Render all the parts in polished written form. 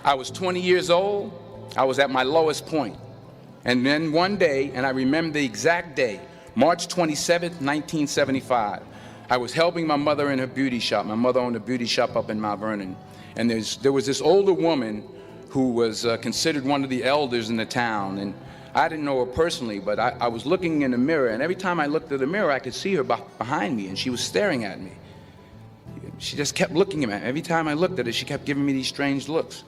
I was 20 years old. I was at my lowest point. And then one day, and I remember the exact day, March 27th, 1975, I was helping my mother in her beauty shop. My mother owned a beauty shop up in Mount Vernon. And there was this older woman who was considered one of the elders in the town. And I didn't know her personally, but I was looking in the mirror, and every time I looked at the mirror, I could see her behind me, and she was staring at me. She just kept looking at me. Every time I looked at her, she kept giving me these strange looks.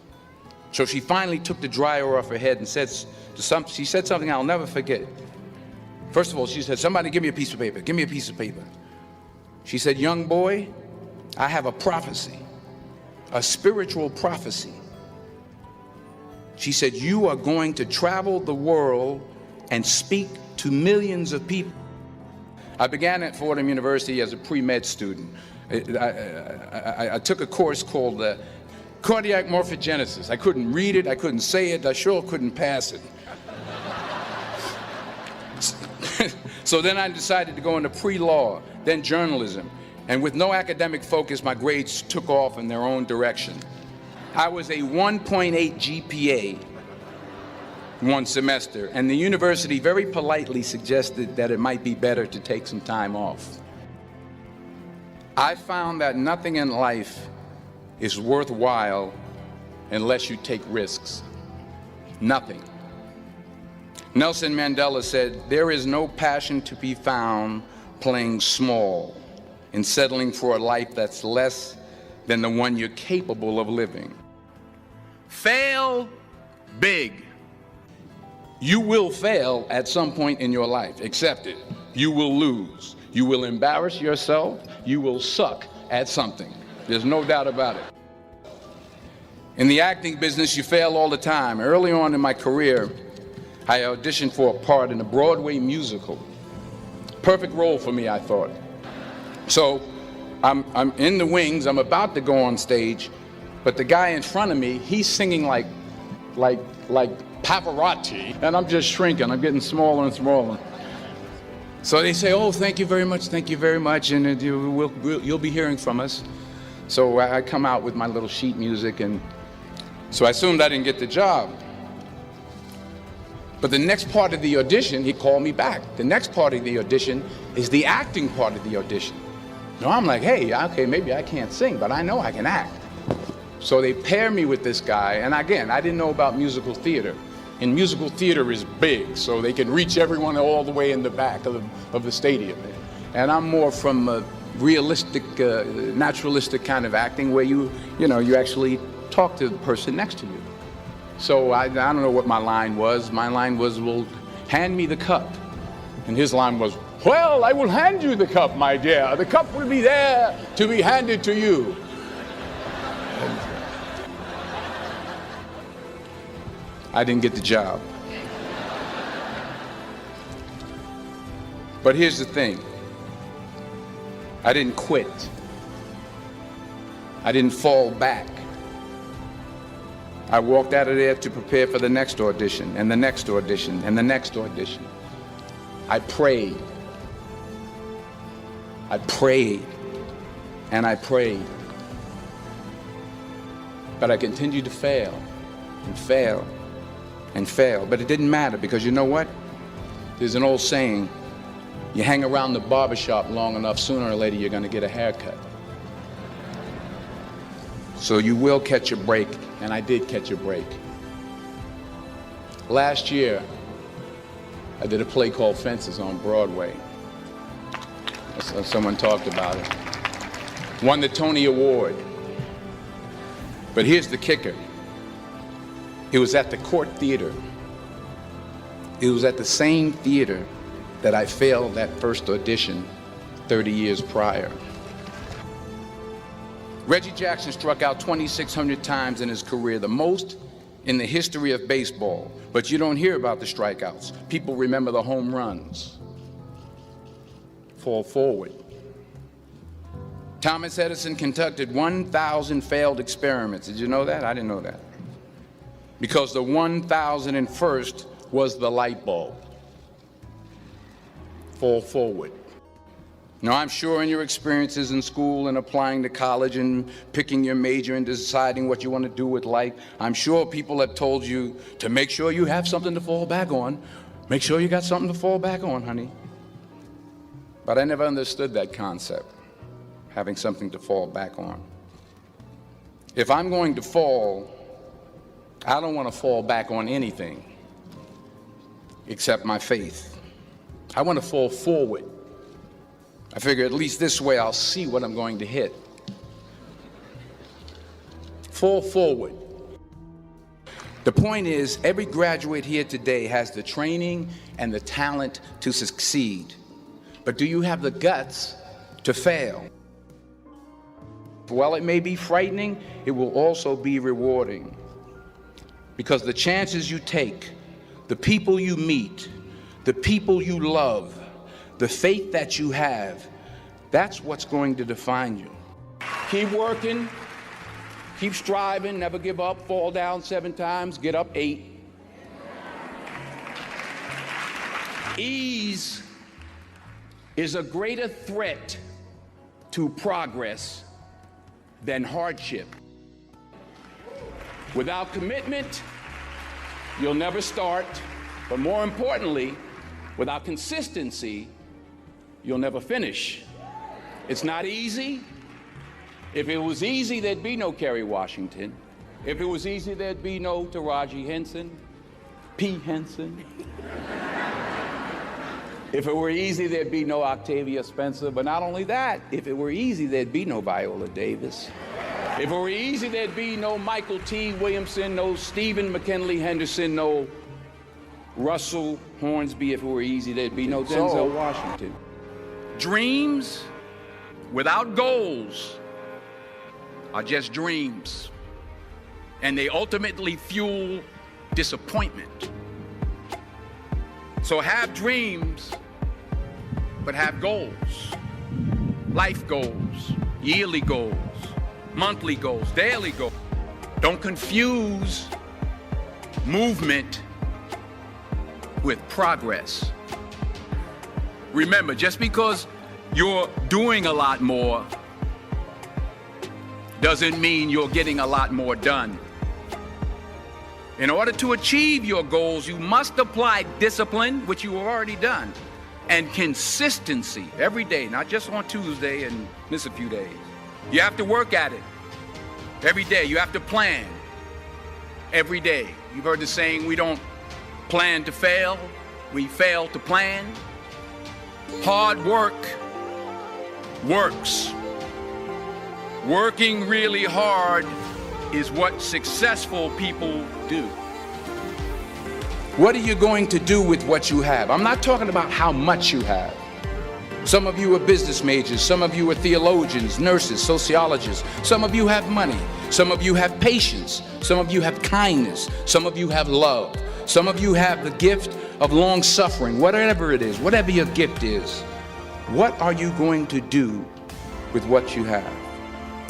So she finally took the dryer off her head and she said something I'll never forget. First of all, she said, "Somebody give me a piece of paper. Give me a piece of paper." She said, "Young boy, I have a prophecy, a spiritual prophecy." She said, "You are going to travel the world and speak to millions of people." I began at Fordham University as a pre-med student. I took a course called cardiac morphogenesis. I couldn't read it, I couldn't say it, I sure couldn't pass it. So then I decided to go into pre-law, then journalism. And with no academic focus, my grades took off in their own direction. I was a 1.8 GPA one semester, and the university very politely suggested that it might be better to take some time off. I found that nothing in life is worthwhile unless you take risks. Nothing. Nelson Mandela said, "There is no passion to be found playing small and settling for a life that's less than the one you're capable of living." Fail big. You will fail at some point in your life. Accept it. You will lose. You will embarrass yourself. You will suck at something. There's no doubt about it. In the acting business, you fail all the time. Early on in my career, I auditioned for a part in a Broadway musical. Perfect role for me, I thought. So I'm in the wings. I'm about to go on stage, but the guy in front of me, he's singing like Pavarotti, and I'm just shrinking. I'm getting smaller and smaller. So they say, "Oh, thank you very much, and you'll be hearing from us." So I come out with my little sheet music, and so I assumed I didn't get the job. But the next part of the audition, he called me back. The next part of the audition is the acting part of the audition. Now I'm like, hey, okay, maybe I can't sing, but I know I can act. So they pair me with this guy, and again, I didn't know about musical theater. And musical theater is big, so they can reach everyone all the way in the back of the stadium. And I'm more from a realistic, naturalistic kind of acting where you actually talk to the person next to you. So I don't know what my line was. My line was, "Well, hand me the cup." And his line was, "Well, I will hand you the cup, my dear. The cup will be there to be handed to you." I didn't get the job. But here's the thing. I didn't quit. I didn't fall back. I walked out of there to prepare for the next audition, and the next audition, and the next audition. I prayed. I prayed, and I prayed. But I continued to fail, and fail, and fail. But it didn't matter, because you know what? There's an old saying, you hang around the barbershop long enough, sooner or later you're gonna get a haircut. So you will catch a break, and I did catch a break. Last year, I did a play called Fences on Broadway. Someone talked about it. Won the Tony Award. But here's the kicker. It was at the Court Theater. It was at the same theater that I failed that first audition 30 years prior. Reggie Jackson struck out 2,600 times in his career, the most in the history of baseball. But you don't hear about the strikeouts. People remember the home runs. Fall forward. Thomas Edison conducted 1,000 failed experiments. Did you know that? I didn't know that. Because the 1,001st was the light bulb. Fall forward. Now, I'm sure in your experiences in school and applying to college and picking your major and deciding what you want to do with life, I'm sure people have told you to make sure you have something to fall back on. Make sure you got something to fall back on, honey. But I never understood that concept, having something to fall back on. If I'm going to fall, I don't want to fall back on anything except my faith. I want to fall forward. I figure at least this way I'll see what I'm going to hit. Fall forward. The point is, every graduate here today has the training and the talent to succeed. But do you have the guts to fail? While it may be frightening, it will also be rewarding. Because the chances you take, the people you meet, the people you love, the faith that you have, that's what's going to define you. Keep working, keep striving, never give up, fall down 7 times, get up 8. Ease is a greater threat to progress than hardship. Without commitment, you'll never start, but more importantly, without consistency, you'll never finish. It's not easy. If it was easy, there'd be no Kerry Washington. If it was easy, there'd be no Taraji Henson, P. Henson. If it were easy, there'd be no Octavia Spencer. But not only that, if it were easy, there'd be no Viola Davis. If it were easy, there'd be no Michael T. Williamson, no Stephen McKinley Henderson, no Russell Hornsby. If it were easy, there'd be no Denzel Washington. Dreams without goals are just dreams, and they ultimately fuel disappointment. So have dreams, but have goals. Life goals, yearly goals, monthly goals, daily goals. Don't confuse movement with progress. Remember, just because you're doing a lot more doesn't mean you're getting a lot more done. In order to achieve your goals, you must apply discipline, which you have already done, and consistency every day, not just on Tuesday and miss a few days. You have to work at it every day. You have to plan every day. You've heard the saying, we don't plan to fail, we fail to plan. Hard work works. Working really hard is what successful people do. What are you going to do with what you have? I'm not talking about how much you have. Some of you are business majors, some of you are theologians, nurses, sociologists. Some of you have money, some of you have patience, some of you have kindness, some of you have love, some of you have the gift of long suffering. Whatever it is, whatever your gift is, what are you going to do with what you have?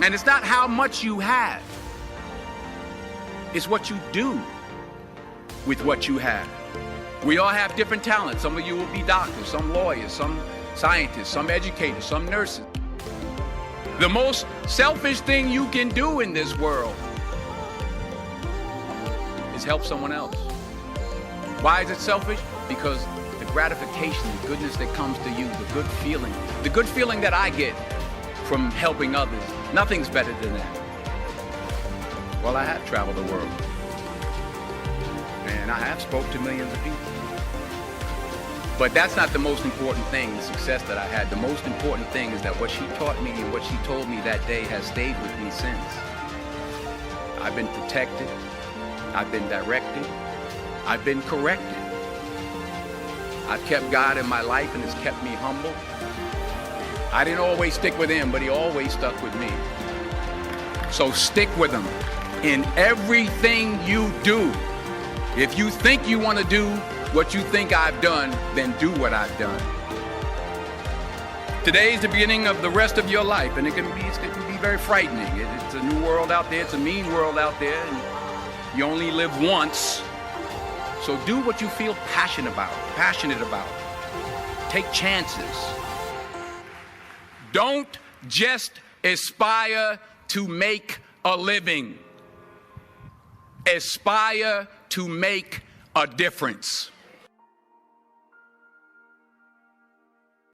And it's not how much you have, it's what you do with what you have. We all have different talents. Some of you will be doctors, some lawyers, some scientists, some educators, some nurses. The most selfish thing you can do in this world is help someone else. Why is it selfish? Because the gratification, the goodness that comes to you, the good feeling that I get from helping others, nothing's better than that. Well, I have traveled the world, and I have spoke to millions of people. But that's not the most important thing, the success that I had. The most important thing is that what she taught me and what she told me that day has stayed with me since. I've been protected, I've been directed, I've been corrected. I've kept God in my life and it's kept me humble. I didn't always stick with him, but he always stuck with me. So stick with him in everything you do. If you think you want to do what you think I've done, then do what I've done. Today is the beginning of the rest of your life, and it can be very frightening. It's a new world out there, it's a mean world out there, and you only live once. So do what you feel passionate about. Take chances. Don't just aspire to make a living. Aspire to make a difference.